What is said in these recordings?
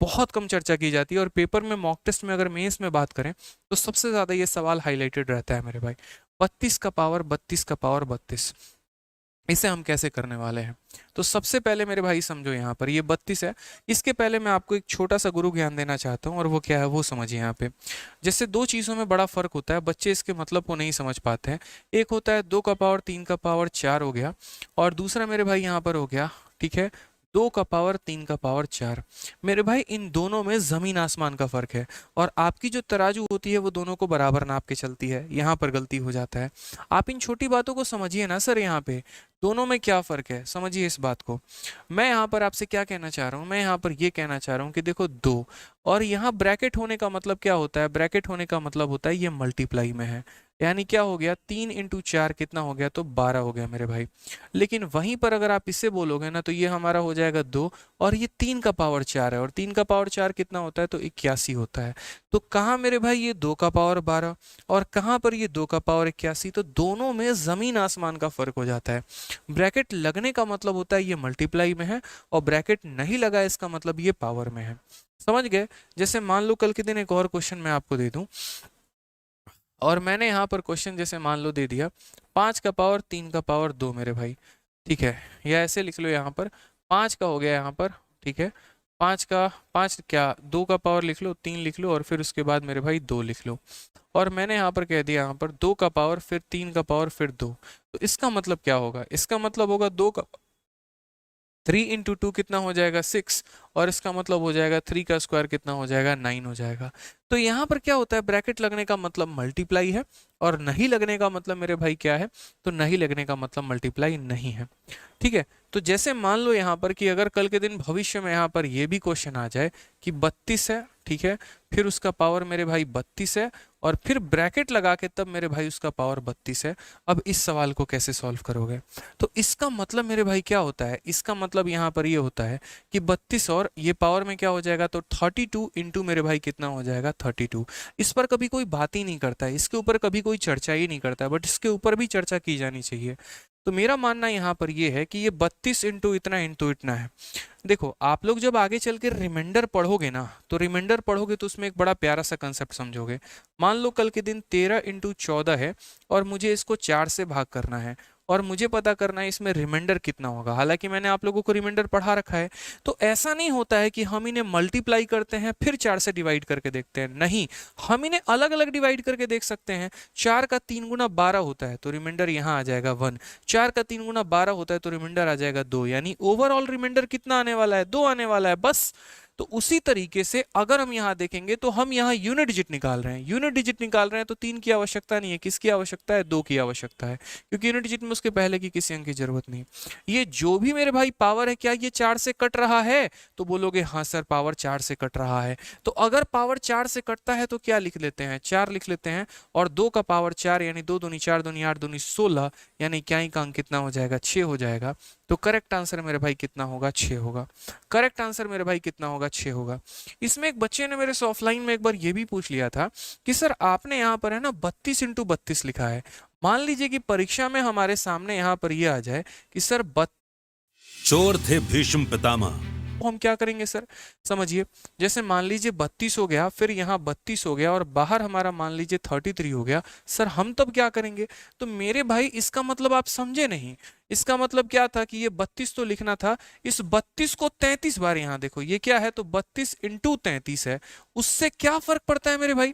बहुत कम चर्चा की जाती है, और पेपर में मॉक टेस्ट में अगर मेंस में बात करें तो सबसे ज़्यादा ये सवाल हाईलाइटेड रहता है मेरे भाई। 32 का पावर 32 का पावर 32, इसे हम कैसे करने वाले हैं? तो सबसे पहले मेरे भाई समझो, यहाँ पर ये 32 है। इसके पहले मैं आपको एक छोटा सा गुरु ज्ञान देना चाहता हूँ, और वो क्या है वो समझिए। यहाँ पे जैसे दो चीज़ों में बड़ा फर्क होता है, बच्चे इसके मतलब को नहीं समझ पाते हैं। एक होता है 2 का पावर 3 का पावर 4 हो गया, और दूसरा मेरे भाई यहाँ पर हो गया, ठीक है, 2 का पावर 3 का पावर 4। मेरे भाई इन दोनों में ज़मीन आसमान का फ़र्क है, और आपकी जो तराजू होती है वो दोनों को बराबर नाप के चलती है, यहाँ पर गलती हो जाता है। आप इन छोटी बातों को समझिए ना सर, यहाँ पे दोनों में क्या फ़र्क है समझिए इस बात को। मैं यहाँ पर आपसे क्या कहना चाह रहा हूँ, मैं यहाँ पर ये कहना चाह रहा हूँ कि देखो 2, और यहाँ ब्रैकेट होने का मतलब क्या होता है, ब्रैकेट होने का मतलब होता है ये मल्टीप्लाई में है, यानी क्या हो गया 3 इंटू 4 कितना हो गया, तो 12 हो गया मेरे भाई। लेकिन वहीं पर अगर आप इससे बोलोगे ना तो ये हमारा हो जाएगा 2, और ये 3 का पावर 4 है, और 3 का पावर 4 कितना होता है, तो 81 होता है। तो कहाँ मेरे भाई ये 2 का पावर 12, और कहाँ पर ये 2 का पावर 81, तो दोनों में ज़मीन आसमान का फ़र्क हो जाता है। ब्रैकेट लगने का मतलब होता है ये मल्टीप्लाई में है, और ब्रैकेट नहीं लगा इसका मतलब ये पावर में है। समझ गए? जैसे मान लो कल के दिन एक और क्वेश्चन मैं आपको दे दूं, और मैंने यहाँ पर क्वेश्चन जैसे मान लो दे दिया 5 का पावर 3 का पावर 2 मेरे भाई, ठीक है, या ऐसे लिख लो यहाँ पर 5 का हो गया यहाँ पर, ठीक है, 5 का 5 क्या 2 का पावर लिख लो, 3 लिख लो, और फिर उसके बाद मेरे भाई 2 लिख लो। और मैंने यहाँ पर कह दिया यहाँ पर 2 का पावर फिर 3 का पावर फिर 2, तो इसका मतलब क्या होगा, इसका मतलब होगा 2 का 3 इंटू 2 कितना हो जाएगा 6, और इसका मतलब हो जाएगा 3 का स्क्वायर कितना हो जाएगा 9 हो जाएगा। तो यहाँ पर क्या होता है, ब्रैकेट लगने का मतलब मल्टीप्लाई है, और नहीं लगने का मतलब मेरे भाई क्या है, तो नहीं लगने का मतलब मल्टीप्लाई नहीं है। ठीक है, तो जैसे मान लो यहाँ पर कि अगर कल के दिन भविष्य में यहाँ पर ये भी क्वेश्चन आ जाए कि 32 है, ठीक है, फिर उसका पावर मेरे भाई 32 है, और फिर ब्रैकेट लगा के तब मेरे भाई उसका पावर 32 है। अब इस सवाल को कैसे सॉल्व करोगे? तो इसका मतलब मेरे भाई क्या होता है, इसका मतलब यहाँ पर ये होता है कि 32 और ये पावर में क्या हो जाएगा, तो 32 इंटू मेरे भाई कितना हो जाएगा 32। इस पर कभी कोई बात ही नहीं करता है, इसके ऊपर कभी कोई चर्चा ही नहीं करता है, बट इसके ऊपर भी चर्चा की जानी चाहिए। तो मेरा मानना यहाँ पर ये है कि ये 32 इंटू इतना है। देखो आप लोग जब आगे चल के रिमाइंडर पढ़ोगे ना, तो रिमाइंडर पढ़ोगे तो उसमें एक बड़ा प्यारा सा कंसेप्ट समझोगे। मान लो कल के दिन 13 इंटू 14 है, और मुझे इसको 4 से भाग करना है, और मुझे पता करना है इसमें रिमाइंडर कितना होगा। हालांकि मैंने आप लोगों को रिमाइंडर पढ़ा रखा है। तो ऐसा नहीं होता है कि हम इन्हें मल्टीप्लाई करते हैं फिर 4 से डिवाइड करके देखते हैं, नहीं, हम इन्हें अलग अलग डिवाइड करके देख सकते हैं। 4 का 3 गुना 12 होता है, तो रिमाइंडर यहाँ आ जाएगा 1। 4 का 3 गुना 12 होता है, तो रिमाइंडर आ जाएगा 2, यानी ओवरऑल रिमाइंडर कितना आने वाला है, 2 आने वाला है बस। तो उसी तरीके से अगर हम यहाँ देखेंगे तो हम यहाँ यूनिट डिजिट निकाल रहे हैं, यूनिट डिजिट निकाल रहे हैं, तो 3 की आवश्यकता नहीं है, किसकी आवश्यकता है, 2 की आवश्यकता है, क्योंकि यूनिट डिजिट में उसके पहले की किसी अंक की जरूरत नहीं। ये जो भी मेरे भाई पावर है, क्या ये 4 से कट रहा है? तो बोलोगे हाँ सर पावर 4 से कट रहा है। तो अगर पावर 4 से कटता है तो क्या लिख लेते हैं, 4 लिख लेते हैं, और 2 का पावर 4 यानी 2 दूनी 4 दूनी 8 दूनी 16, यानी क्या का अंक कितना हो जाएगा, 6 हो जाएगा। तो करेक्ट आंसर मेरे भाई कितना होगा, 6 होगा। करेक्ट आंसर मेरे भाई कितना होगा, 6 होगा। इसमें एक बच्चे ने मेरे से ऑफलाइन में एक बार ये भी पूछ लिया था कि सर आपने यहाँ पर है ना 32 इंटू 32 लिखा है। मान लीजिए कि परीक्षा में हमारे सामने यहाँ पर ये आ जाए कि सर चोर थे भीष्म पितामह, तो हम क्या करेंगे सर, समझिए। जैसे मान लीजिए 32 हो गया, फिर यहाँ 32 हो गया, और बाहर हमारा मान लीजिए 33 हो गया, सर हम तब क्या करेंगे? तो मेरे भाई इसका मतलब आप समझे नहीं। इसका मतलब क्या था कि ये 32 तो लिखना था, इस 32 को 33 बार यहाँ देखो, ये क्या है, तो 32 इंटू 33 है। उससे क्या फर्क पड़ता है मेरे भाई,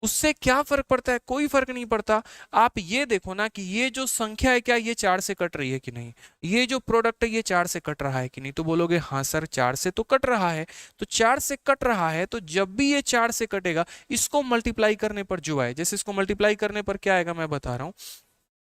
उससे क्या फर्क पड़ता है? कोई फर्क नहीं पड़ता। आप ये देखो ना कि ये जो संख्या है क्या ये 4 से कट रही है कि नहीं, ये जो प्रोडक्ट है ये 4 से कट रहा है कि नहीं। तो बोलोगे हाँ सर 4 से तो कट रहा है। तो 4 से कट रहा है, तो जब भी ये 4 से कटेगा इसको मल्टीप्लाई करने पर जो आए, जैसे इसको मल्टीप्लाई करने पर क्या आएगा मैं बता रहा हूँ।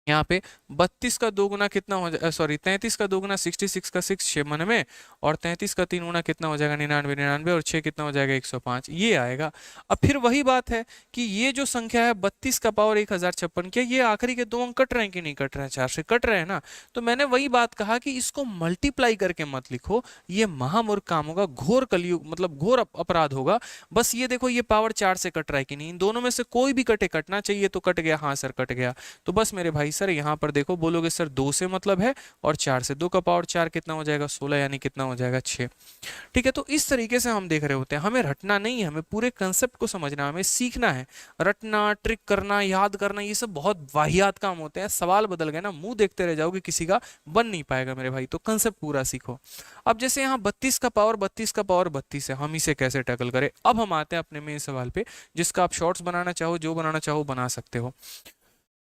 यहाँ पे 32 का 2 गुना कितना हो जाएगा, सॉरी 33 का 2 गुना 66 का 6 6 99, और 33 का 3 गुना कितना हो जाएगा 99 99, और 6 कितना हो जाएगा 105, ये आएगा। अब फिर वही बात है कि ये जो संख्या है 32 का पावर 1056, क्या ये आखिरी के 2 अंक कट रहे हैं कि नहीं कट रहे हैं? 4 से कट रहे हैं ना। तो मैंने वही बात कहा कि इसको मल्टीप्लाई करके मत लिखो, ये महामूर्ख काम होगा, घोर कलयुग मतलब घोर अपराध होगा। बस ये देखो ये पावर 4 से कट रहा है कि नहीं, इन दोनों में से कोई भी कटे, कटना चाहिए तो कट गया, हाँ सर कट गया। तो बस मेरे भाई सर यहाँ पर देखो, बोलोगे सर 2 से मतलब है और 4 से, 2 का पावर 4 कितना हो जाएगा 16, यानी कितना हो जाएगा 6। ठीक है, तो इस तरीके से हम देख रहे होते हैं, हमें रटना नहीं है, हमें पूरे कंसेप्ट को समझना, हमें सीखना है। रटना, ट्रिक करना, याद करना, ये सब बहुत वाहियात काम होते हैं। सवाल बदल गए ना, मुंह देखते रह जाओगे, किसी का बन नहीं पाएगा मेरे भाई। तो कंसेप्ट पूरा सीखो। अब जैसे यहाँ 32 का पावर 32 का पावर 32 है, हम इसे कैसे टैकल करें। अब हम आते हैं अपने मेन सवाल पे, जिसका आप शॉर्ट्स बनाना चाहो, जो बनाना चाहो बना सकते हो।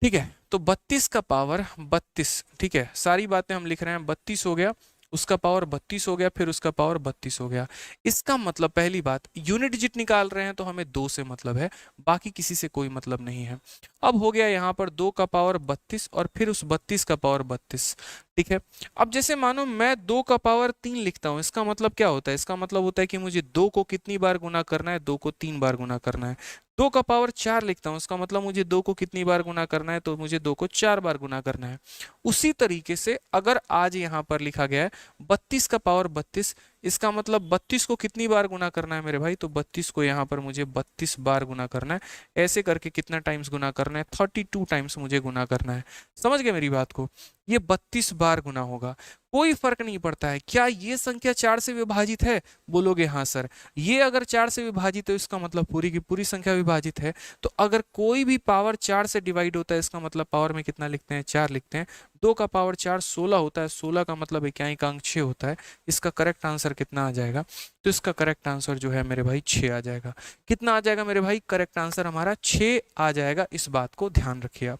ठीक है, तो 32 का पावर 32, ठीक है, सारी बातें हम लिख रहे हैं। 32 हो गया, उसका पावर 32 हो गया, फिर उसका पावर 32 हो गया। इसका मतलब पहली बात, यूनिट डिजिट निकाल रहे हैं तो हमें 2 से मतलब है, बाकी किसी से कोई मतलब नहीं है। अब हो गया यहाँ पर 2 का पावर 32 और फिर उस 32 का पावर 32। ठीक है, अब जैसे मानो मैं 2 का पावर 3 लिखता हूँ, इसका मतलब क्या होता है, इसका मतलब होता है कि मुझे 2 को कितनी बार गुना करना है, 2 को 3 बार गुना करना है। 2 का पावर 4 लिखता हूँ, इसका मतलब मुझे 2 को कितनी बार गुना करना है, तो मुझे 2 को 4 बार गुना करना है। उसी तरीके से अगर आज यहाँ पर लिखा गया है 32 का पावर 32, इसका मतलब 32 को कितनी बार गुना करना है मेरे भाई, तो 32 को यहाँ पर मुझे 32 बार गुना करना है। ऐसे करके कितना टाइम्स गुना करना है, 32 टाइम्स मुझे गुना करना है। समझ गए मेरी बात को, ये 32 बार गुना होगा। कोई फर्क नहीं पड़ता है, क्या ये संख्या 4 से विभाजित है, बोलोगे हाँ सर। ये अगर 4 से विभाजित है, इसका मतलब पूरी की पूरी संख्या विभाजित है। तो अगर कोई भी पावर 4 से डिवाइड होता है, इसका मतलब पावर में कितना लिखते हैं, 4 लिखते हैं। 2 का पावर 4 16 होता है, 16 का मतलब इक्याई का अंक 6 होता है। इसका करेक्ट आंसर कितना आ जाएगा, तो इसका करेक्ट आंसर जो है मेरे भाई 6 आ जाएगा। कितना आ जाएगा मेरे भाई, करेक्ट आंसर हमारा 6 आ जाएगा। इस बात को ध्यान रखिए आप।